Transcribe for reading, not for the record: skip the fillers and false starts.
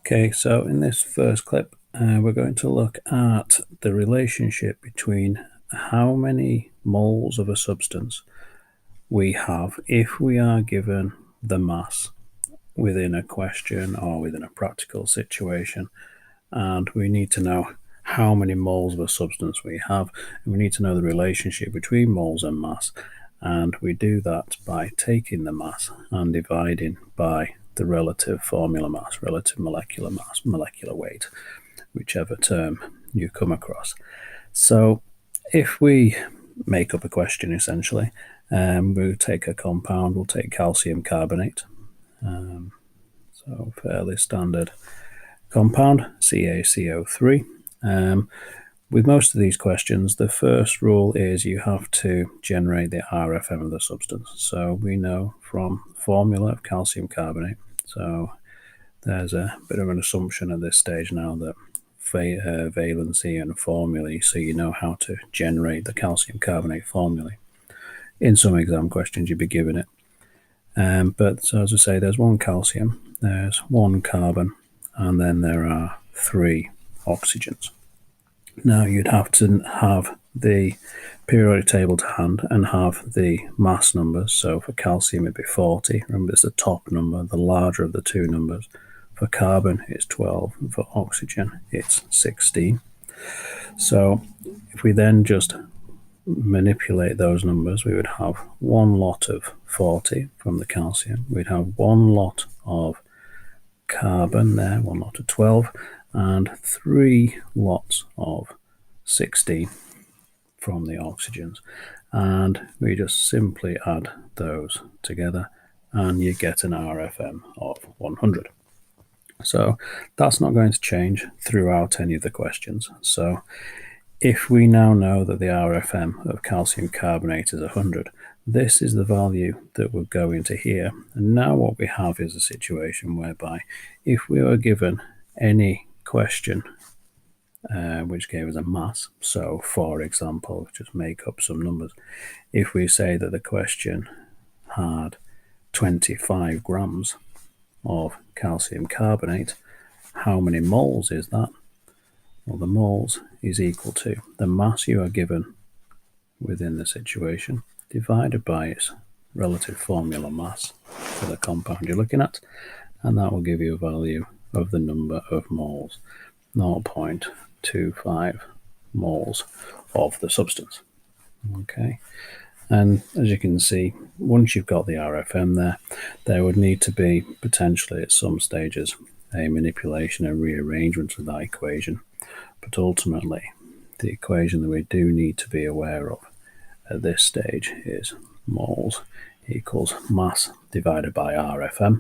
Okay, so in this first clip, we're going to look at the relationship between how many moles of a substance we have if we are given the mass within a question or within a practical situation, and we need to know how many moles of a substance we have, and we need to know the relationship between moles and mass, and we do that by taking the mass and dividing by the relative formula mass, relative molecular mass, molecular weight, whichever term you come across. So if we make up a question, essentially, we'll take a compound, we'll take calcium carbonate, so fairly standard compound, CaCO3. With most of these questions, the first rule is you have to generate the RFM of the substance. So we know from the formula of calcium carbonate, so there's a bit of an assumption at this stage now that valency and formulae, so you know how to generate the calcium carbonate formulae. In some exam questions you'd be given it. But so as I say, there's one calcium, there's one carbon, and then there are 3 oxygens. Now you'd have to have the periodic table to hand and have the mass numbers. So for calcium it'd be 40. Remember, it's the top number, the larger of the 2 numbers. For carbon it's 12, and for oxygen it's 16. So if we then just manipulate those numbers, we would have one lot of 40 from the calcium, we'd have one lot of carbon there, one lot of 12, and 3 lots of 16 from the oxygens, and we just simply add those together and you get an RFM of 100. So that's not going to change throughout any of the questions. So if we now know that the RFM of calcium carbonate is 100, this is the value that would go into here. And now what we have is a situation whereby if we were given any question which gave us a mass, so for example, just make up some numbers, if we say that the question had 25 grams of calcium carbonate, how many moles is that? Well, the moles is equal to the mass you are given within the situation divided by its relative formula mass for the compound you're looking at, and that will give you a value of the number of moles, 0.25 moles of the substance. Okay, and as you can see, once you've got the RFM there would need to be potentially at some stages a manipulation and rearrangement of that equation, but ultimately the equation that we do need to be aware of at this stage is moles equals mass divided by RFM,